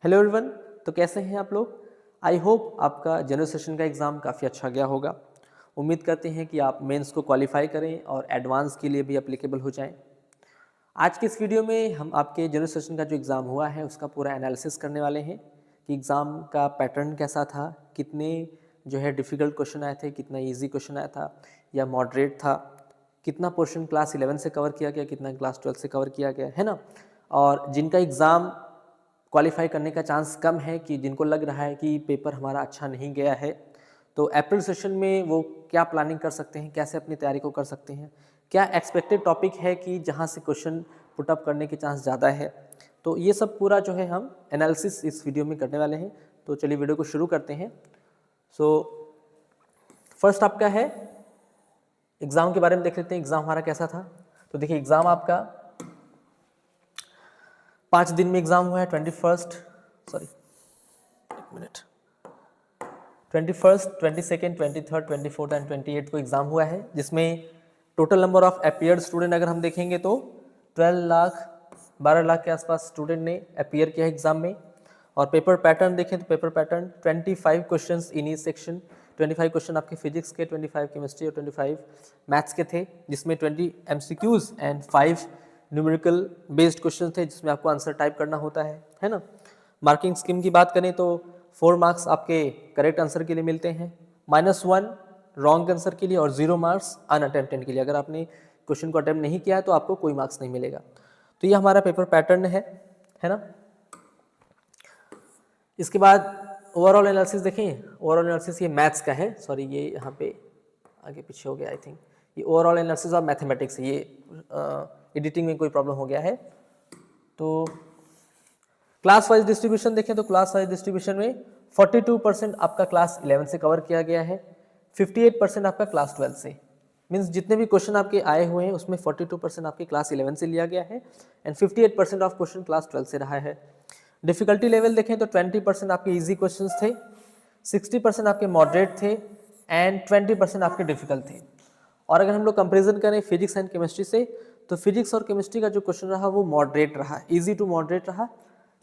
Hello everyone. तो कैसे हैं आप लोग? आई होप आपका जनरल सेशन का एग्ज़ाम काफ़ी अच्छा गया होगा। उम्मीद करते हैं कि आप मेंस को क्वालिफाई करें और एडवांस के लिए भी एप्लीकेबल हो जाएं। आज के इस वीडियो में हम आपके जनरल सेशन का जो एग्ज़ाम हुआ है उसका पूरा एनालिसिस करने वाले हैं कि एग्ज़ाम का पैटर्न कैसा था, कितने जो है डिफ़िकल्ट क्वेश्चन आए थे, कितना ईजी क्वेश्चन आया था या मॉडरेट था, कितना पोर्शन क्लास 11 से कवर किया गया, कितना क्लास 12 से कवर किया गया है ना। और जिनका एग्ज़ाम क्वालिफाई करने का चांस कम है, कि जिनको लग रहा है कि पेपर हमारा अच्छा नहीं गया है, तो अप्रैल सेशन में वो क्या प्लानिंग कर सकते हैं, कैसे अपनी तैयारी को कर सकते हैं, क्या एक्सपेक्टेड टॉपिक है कि जहाँ से क्वेश्चन पुटअप करने के चांस ज़्यादा है। तो ये सब पूरा जो है हम एनालिसिस इस वीडियो में करने वाले हैं। तो चलिए वीडियो को शुरू करते हैं। सो फर्स्ट आपका है एग्ज़ाम के बारे में देख लेते हैं, एग्ज़ाम हमारा कैसा था। तो देखिए एग्ज़ाम आपका 5 दिन में एग्ज़ाम हुआ है। 21, 22nd, 23rd, 24th एंड 28 को एग्ज़ाम हुआ है, जिसमें total number of appeared student अगर हम देखेंगे तो 12 लाख के आसपास स्टूडेंट ने अपीयर किया है एग्ज़ाम में। और पेपर पैटर्न देखें तो paper pattern 25 questions in each section. 25 question आपके फिजिक्स के, 25 केमिस्ट्री और 25 मैथ्स के थे, जिसमें 20 MCQs and 5 numerical based question थे, जिसमें आपको आंसर टाइप करना होता है ना। मार्किंग स्कीम की बात करें तो 4 मार्क्स आपके करेक्ट आंसर के लिए मिलते हैं, -1 रॉन्ग आंसर के लिए और 0 मार्क्स अनअटेम्प्टेड के लिए। अगर आपने क्वेश्चन को अटेम्प्ट नहीं किया है तो आपको कोई मार्क्स नहीं मिलेगा। तो ये हमारा पेपर पैटर्न है ना। इसके बाद ओवरऑल एनालिसिस देखें। ओवरऑल एनालिसिस ये मैथ्स का है, सॉरी ये यहाँ पे आगे पीछे हो गया आई थिंक। ये ओवरऑल एनालिसिस ऑफ मैथमेटिक्स है, ये एडिटिंग में कोई प्रॉब्लम हो गया है। तो क्लास वाइज डिस्ट्रीब्यूशन देखें तो क्लास वाइज डिस्ट्रीब्यूशन में 42% आपका क्लास 11 से कवर किया गया है, 58% आपका क्लास 12 से। मीन्स जितने भी क्वेश्चन आपके आए हुए हैं उसमें 42% आपके क्लास 11 से लिया गया है एंड 58% ऑफ क्वेश्चन क्लास 12 से रहा है। डिफिकल्टी लेवल देखें तो 20% आपके इजी क्वेश्चंस थे, 60% आपके मॉडरेट थे एंड 20% आपके डिफिकल्ट थे। और अगर हम लोग कंपेरिजन करें फिजिक्स एंड केमिस्ट्री से, तो फिजिक्स और केमिस्ट्री का जो क्वेश्चन रहा वो मॉडरेट रहा, इजी टू मॉडरेट रहा,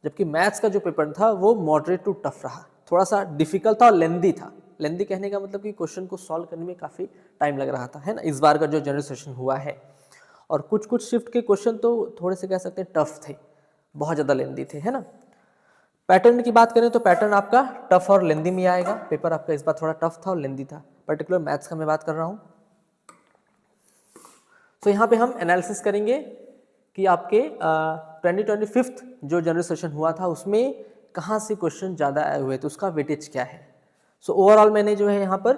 जबकि मैथ्स का जो पेपर था वो मॉडरेट टू टफ रहा, थोड़ा सा डिफिकल्ट था और लेंदी था। लेंदी कहने का मतलब कि क्वेश्चन को सॉल्व करने में काफ़ी टाइम लग रहा था, है ना, इस बार का जो जनरल सेशन हुआ है। और कुछ शिफ्ट के क्वेश्चन तो थोड़े से कह सकते हैं टफ थे, बहुत ज़्यादा लेंदी थे, है ना। पैटर्न की बात करें तो पैटर्न आपका टफ और लेंदी में आएगा। पेपर आपका इस बार थोड़ा टफ था और लेंदी था, पर्टिकुलर मैथ्स का मैं बात कर रहा हूँ। तो यहाँ पे हम एनालिसिस करेंगे कि आपके 2025 जो जनरल सेशन हुआ था उसमें कहाँ से क्वेश्चन ज़्यादा आए हुए थे, उसका वेटेज क्या है। सो ओवरऑल मैंने जो है यहाँ पर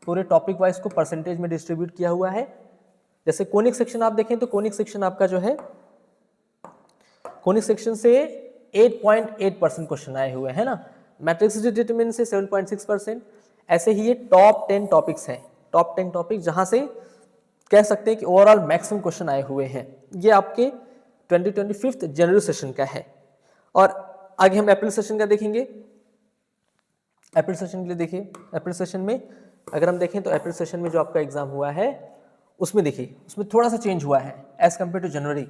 पूरे टॉपिक वाइज को परसेंटेज में डिस्ट्रीब्यूट किया हुआ है। जैसे कोनिक सेक्शन आप देखें तो कोनिक सेक्शन आपका जो है, कोनिक सेक्शन से 8.8% क्वेश्चन आए हुए हैं ना। मैट्रिक्स डिटरमिनेंट से 7.6%। ऐसे ही ये टॉप 10 टॉपिक्स हैं, टॉप 10 टॉपिक जहाँ से कह सकते हैं कि ओवरऑल मैक्सिमम क्वेश्चन आए हुए हैं। ये आपके 2025 जनरल सेशन का है। और आगे हम अप्रैल सेशन का देखेंगे। अप्रैल सेशन के लिए देखिए, अप्रैल सेशन में अगर हम देखें तो अप्रैल सेशन में जो आपका एग्जाम हुआ है उसमें देखिए, उसमें थोड़ा सा चेंज हुआ है एज कम्पेयर टू जनवरी।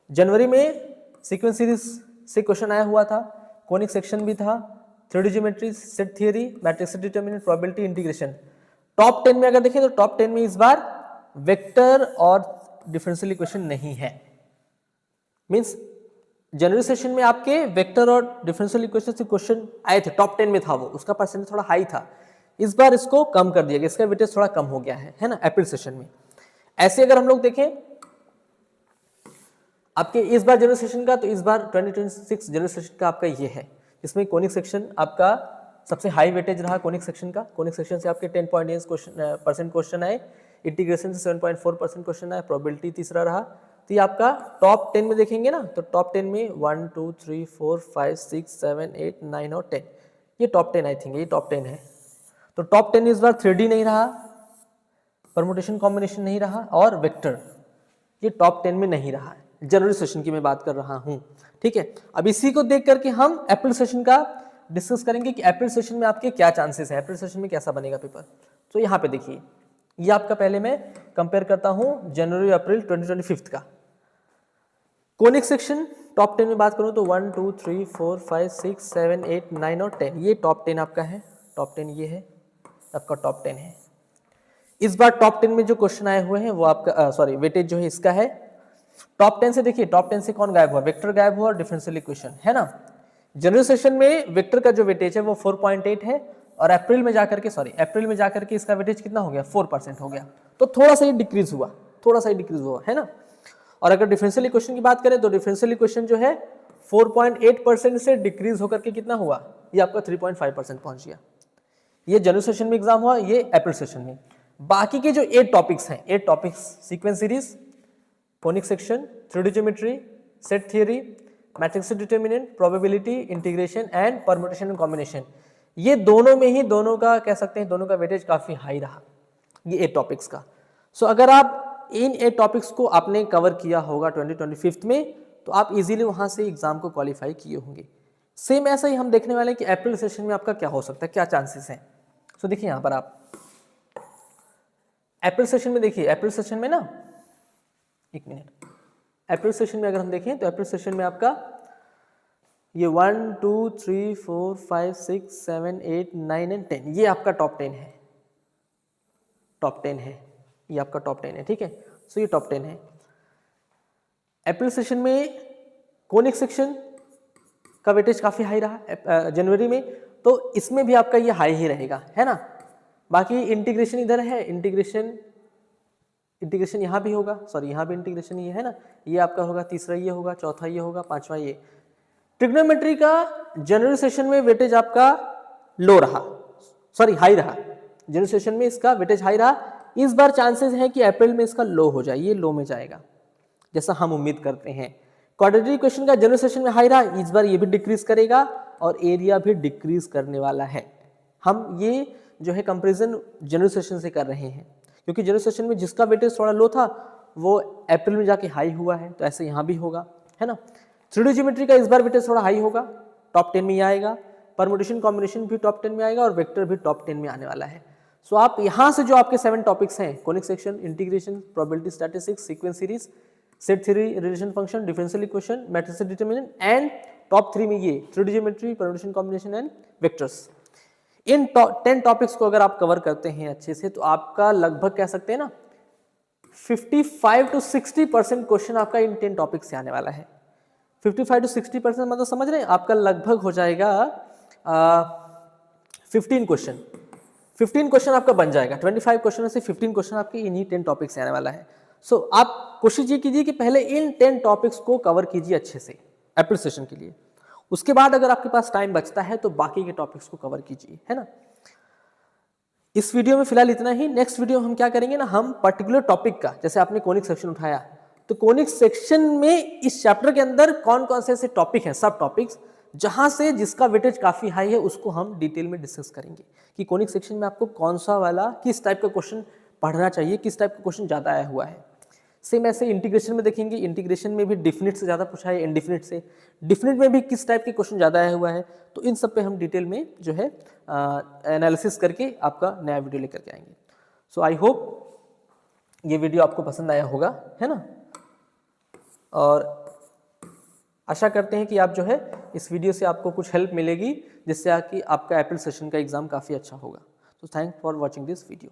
जनवरी में सीक्वेंस सीरीज से क्वेश्चन आया हुआ था, कोनिक सेक्शन भी था, 3D geometry, set theory, matrix determinant, probability, integration. Top 10 में अगर देखें तो टॉप 10 में इस बार वेक्टर और डिफरेंशियल इक्वेशन नहीं है। मींस जनरल सेशन में आपके वेक्टर और डिफरेंशियल इक्वेशन से क्वेश्चन आए थे, टॉप 10 में था वो, उसका परसेंटेज थोड़ा हाई था। इस बार इसको कम कर दिया गया, इसका वेटेज थोड़ा कम हो गया है ना, अप्रैल सेशन में। ऐसे अगर हम लोग देखें आपके इस बार जनरल सेशन का, तो इस बार 2026 जनरल सेशन का आपका ये है, जिसमें कोनिक सेक्शन आपका सबसे हाई वेटेज रहा। कोनिक सेक्शन का, कोनिक सेक्शन से आपके 10.8% क्वेश्चन आए, इंटीग्रेशन से 7.4% क्वेश्चन आए, प्रोबेबिलिटी तीसरा रहा। तो ये आपका टॉप 10 में देखेंगे ना, तो टॉप 10 में 1 2 3 4 5 6 7 8 9 और 10, ये टॉप 10 आई थिंक, ये टॉप 10 है। तो टॉप 10 इस बार 3D नहीं रहा, परमुटेशन कॉम्बिनेशन नहीं रहा और वेक्टर, ये टॉप 10 में नहीं रहा है। जनरल सेशन की मैं बात कर रहा हूं, ठीक है। अब इसी को देख करके हम अप्रैल सेशन का डिस्कस करेंगे कि अप्रैल सेशन में आपके क्या चांसेस है, अप्रैल सेशन में कैसा बनेगा पेपर। तो यहाँ पे देखिए, ये आपका पहले मैं कंपेयर करता हूं जनवरी अप्रैल 2025 का। कोनिक सेक्शन टॉप 10 में बात करूँ तो 1 2 3 4 5 6 7 8 9 और 10, ये टॉप 10 आपका है। टॉप 10 ये है आपका टॉप 10 है। इस बार टॉप 10 में जो क्वेश्चन आए हुए हैं वो आपका सॉरी वेटेज जो है इसका है टॉप 10 से। देखिए टॉप 10 से कौन गायब हुआ, वेक्टर गायब हुआ और डिफरेंशियल इक्वेशन, है ना। जनरल सेशन में वेक्टर का जो वेटेज है वो 4.8 है और अप्रैल में जाकर के इसका वेटेज कितना हो गया, 4% हो गया। तो थोड़ा सा ही डिक्रीज हुआ, है ना। और अगर डिफरेंशियल इक्वेशन की बात करें तो डिफरेंशियल इक्वेशन जो है 4.8% से डिक्रीज होकर के कितना हुआ, ये आपका 3.5% पहुंच गया। ये जनरल सेशन में एग्जाम हुआ, ये अप्रैल सेशन में। बाकी के जो 8 टॉपिक्स हैं, 8 topics, sequence series, conic section, 3D geometry, set theory, matrix determinant, probability, integration and permutation and combination, ये दोनों में ही दोनों का कह सकते हैं दोनों का वेटेज काफी हाई रहा, ये 8 टॉपिक्स का। सो अगर आप इन 8 टॉपिक्स को आपने कवर किया होगा 2025 में तो आप इजीली वहां से एग्जाम को क्वालिफाई किए होंगे। सेम ऐसा ही हम देखने वाले हैं कि अप्रैल सेशन में आपका क्या हो सकता है, क्या चांसेस हैं। सो देखिए यहाँ पर आप अप्रैल सेशन में देखिए, अप्रैल सेशन में ना, एक मिनट, अप्रैल सेशन में अगर हम देखें तो अप्रैल सेशन में आपका ये 1 2 3 4 5 6 7 8 9 एंड 10, ये आपका टॉप 10 है, टॉप 10 है, ये आपका टॉप 10 है, ठीक है। सो ये टॉप 10 है। अप्रैल सेशन में कोनिक सेक्शन का वेटेज काफी हाई रहा जनवरी में, तो इसमें भी आपका ये हाई ही रहेगा, है ना। बाकी इंटीग्रेशन इधर है, इंटीग्रेशन यहाँ भी होगा, सॉरी यहाँ भी इंटीग्रेशन ये है ना, ये आपका होगा, तीसरा ये होगा, चौथा ये होगा, पांचवा ये। ट्रिग्नोमेट्री का जनरल सेशन में वेटेज आपका लो रहा, सॉरी हाई रहा, जनरल सेशन में इसका वेटेज हाई रहा। इस बार चांसेस है कि अप्रैल में इसका लो हो जाए, ये लो में जाएगा जैसा हम उम्मीद करते हैं। क्वाड्रेटिक इक्वेशन का जनरल सेशन में हाई रहा, इस बार ये भी डिक्रीज करेगा और एरिया भी डिक्रीज करने वाला है। हम ये जो है कंपैरिजन जनरल सेशन से कर रहे हैं क्योंकि जनरल सेशन में जिसका वेटेज थोड़ा लो था वो अप्रैल में जाके हाई हुआ है, तो ऐसे यहाँ भी होगा, है ना। 3D ज्योमेट्री का इस बार वेटेज थोड़ा हाई होगा, टॉप 10 में आएगा, परम्यूटेशन कॉम्बिनेशन भी टॉप 10 में आएगा और वेक्टर भी टॉप 10 में आने वाला है। सो आप यहाँ से जो आपके 7 टॉपिक्स हैं, conic section, integration, probability statistics, sequence series, set theory, relation function, differential equation, matrix determinant and top 3 में ये 3D geometry, permutation combination and vectors, in 10 topics को अगर आप कवर करते हैं अच्छे से तो आपका लगभग कह सकते हैं ना 55 to 60% क्वेश्चन आपका इन 10 टॉपिक्स से आने वाला है। 55 to 60% मतलब समझ रहे हैं, आपका लगभग हो जाएगा 15 क्वेश्चन आपका बन जाएगा। 25 क्वेश्चन में से 15 क्वेश्चन आपके इन्हीं 10 टॉपिक्स से आने वाला है। सो आप कोशिश ये कीजिए कि पहले इन 10 टॉपिक्स को कवर कीजिए अच्छे से अप्रैल सेशन के लिए, उसके बाद अगर आपके पास टाइम बचता है तो बाकी के टॉपिक्स को कवर कीजिए, है ना। इस वीडियो में फिलहाल इतना ही। नेक्स्ट वीडियो हम क्या करेंगे ना, हम पर्टिकुलर टॉपिक का, जैसे आपने कोनिक सेक्शन उठाया तो कोनिक सेक्शन में इस चैप्टर के अंदर कौन कौन से ऐसे टॉपिक हैं, सब टॉपिक्स जहां से जिसका वेटेज काफी हाई है उसको हम डिटेल में डिस्कस करेंगे कि कोनिक सेक्शन में आपको कौन सा वाला किस टाइप का क्वेश्चन पढ़ना चाहिए, किस टाइप का क्वेश्चन ज्यादा आया हुआ है। सेम ऐसे इंटीग्रेशन में देखेंगे, इंटीग्रेशन में भी डिफिनिट से ज़्यादा पूछा है, इनडिफिनिट से, डिफिनिट में भी किस टाइप के क्वेश्चन ज़्यादा आया हुआ है, तो इन सब पे हम डिटेल में जो है एनालिसिस करके आपका नया वीडियो लेकर के आएंगे। सो आई होप ये वीडियो आपको पसंद आया होगा, है ना, और आशा करते हैं कि आप जो है इस वीडियो से आपको कुछ हेल्प मिलेगी जिससे कि आपका अप्रैल सेशन का एग्जाम काफ़ी अच्छा होगा। तो thank for watching this video.